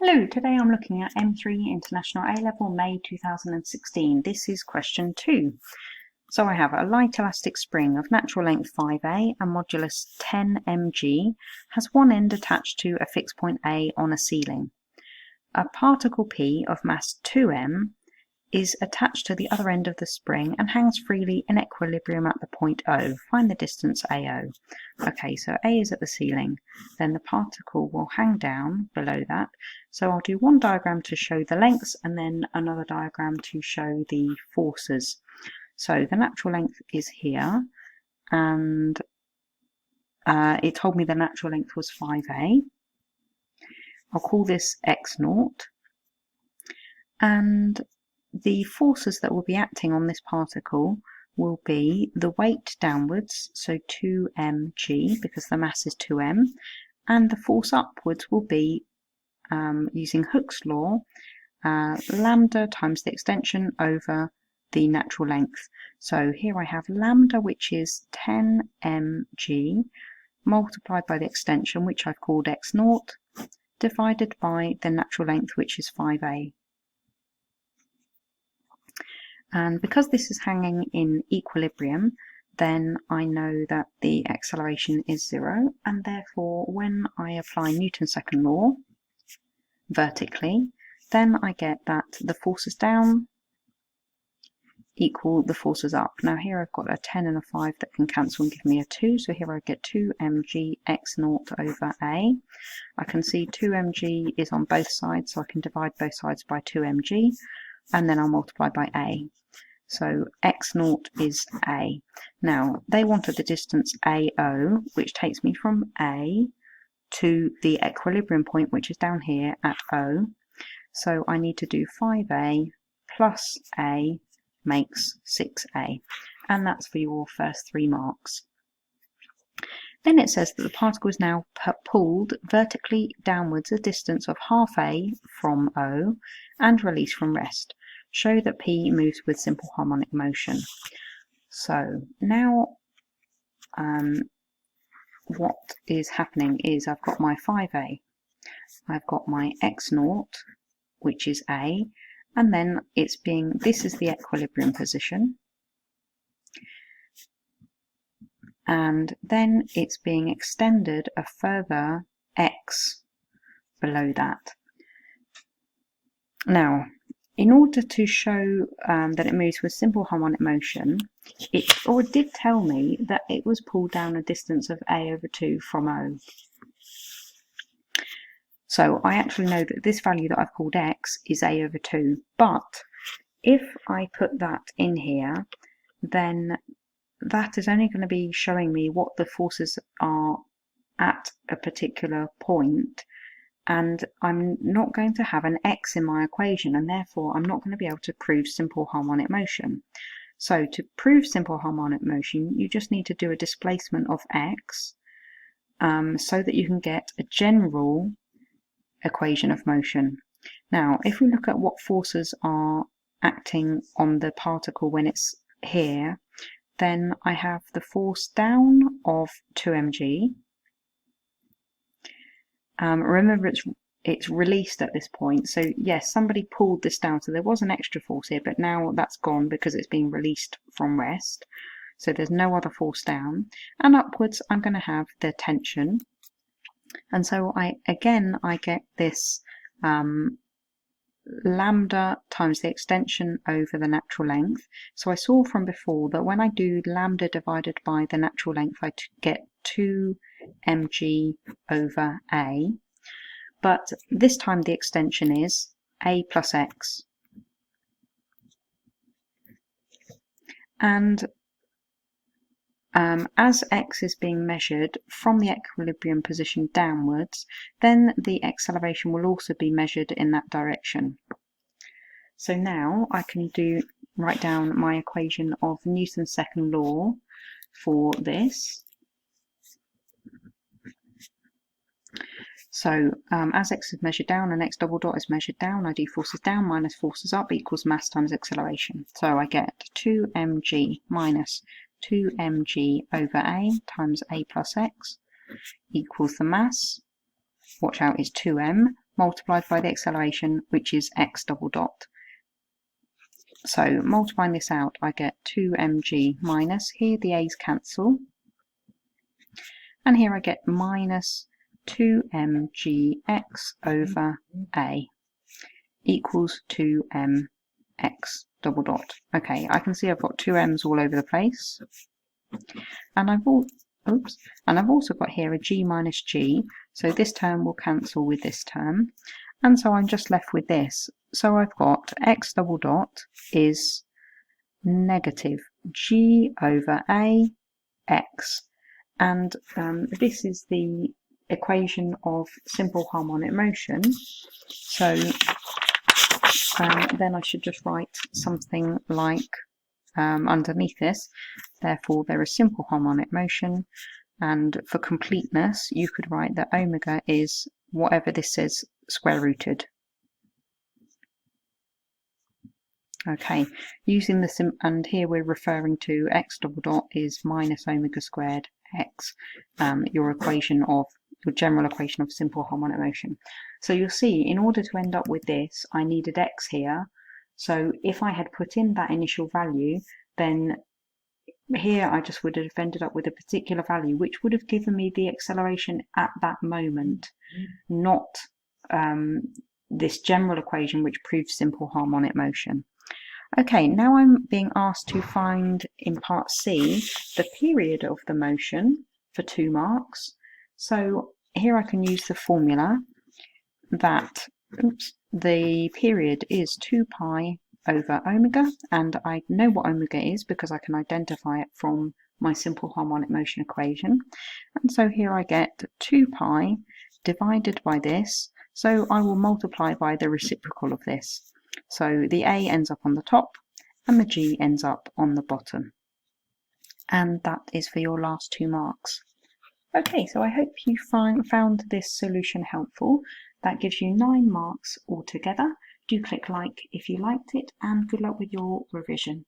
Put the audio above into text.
Hello, today I'm looking at M3 International A-Level May 2016. This is question 2. So I have a light elastic spring of natural length 5A and modulus 10 mg has one end attached to a fixed point A on a ceiling. A particle P of mass 2m is attached to the other end of the spring and hangs freely in equilibrium at the point O. Find the distance AO. Okay, so A is at the ceiling, then the particle will hang down below that. So I'll do one diagram to show the lengths and then another diagram to show the forces. So the natural length is here, and it told me the natural length was 5A. I'll call this x0, and the forces that will be acting on this particle will be the weight downwards, so 2mg, because the mass is 2m, and the force upwards will be, using Hooke's law, lambda times the extension over the natural length. So here I have lambda, which is 10 mg, multiplied by the extension, which I've called x0, divided by the natural length, which is 5a. And because this is hanging in equilibrium, then I know that the acceleration is 0, and therefore when I apply Newton's second law vertically, then I get that the forces down equal the forces up. Now here I've got a 10 and a 5 that can cancel and give me a 2, so here I get 2mg x0 over a. I can see 2mg is on both sides, so I can divide both sides by 2mg, and then I'll multiply by a. So x0 is a. Now they wanted the distance AO, which takes me from A to the equilibrium point, which is down here at O. So I need to do 5a plus a makes 6a, and that's for your first 3 marks. Then it says that the particle is now pulled vertically downwards a distance of half a from O and released from rest. Show that P moves with simple harmonic motion. So now what is happening is I've got my 5a, I've got my x0, which is a, and then this is the equilibrium position, and then it's being extended a further x below that. Now, in order to show that it moves with simple harmonic motion, it did tell me that it was pulled down a distance of a over 2 from O. So I actually know that this value that I've called x is a over 2, but if I put that in here, then that is only going to be showing me what the forces are at a particular point, and I'm not going to have an x in my equation, and therefore I'm not going to be able to prove simple harmonic motion. So to prove simple harmonic motion, you just need to do a displacement of x so that you can get a general equation of motion. Now, if we look at what forces are acting on the particle when it's here, then I have the force down of 2mg. Remember, it's released at this point, so yes, somebody pulled this down, so there was an extra force here, but now that's gone because it's being released from rest, so there's no other force down. And upwards I'm going to have the tension, and so I get this lambda times the extension over the natural length. So I saw from before that when I do lambda divided by the natural length, I get 2mg over a, but this time the extension is a plus x, and as x is being measured from the equilibrium position downwards, then the acceleration will also be measured in that direction. So now I can write down my equation of Newton's second law for this. So as x is measured down and x double dot is measured down, I do forces down minus forces up equals mass times acceleration. So I get 2mg minus 2mg over a times a plus x equals the mass, watch out, is 2m, multiplied by the acceleration, which is x double dot. So multiplying this out, I get 2mg minus, here the a's cancel, and here I get minus 2mgx over a equals 2mx double dot. Okay, I can see I've got two m's all over the place, and I've also got here a g minus g, so this term will cancel with this term, and so I'm just left with this. So I've got x double dot is negative g over a x, and this is the equation of simple harmonic motion. So then I should just write something like underneath this, therefore there is simple harmonic motion, and for completeness you could write that omega is whatever this says square rooted. Okay, using the and here we're referring to x double dot is minus omega squared x, your general equation of simple harmonic motion. So you'll see, in order to end up with this, I needed x here. So if I had put in that initial value, then here I just would have ended up with a particular value, which would have given me the acceleration at that moment, not this general equation which proves simple harmonic motion. Okay, now I'm being asked to find, in part C, the period of the motion for 2 marks. So here I can use the formula that the period is 2 pi over omega, and I know what omega is because I can identify it from my simple harmonic motion equation. And so here I get 2 pi divided by this, so I will multiply by the reciprocal of this. So the a ends up on the top and the g ends up on the bottom. And that is for your last 2 marks. Okay, so I hope you found this solution helpful. That gives you 9 marks altogether. Do click like if you liked it, and good luck with your revision.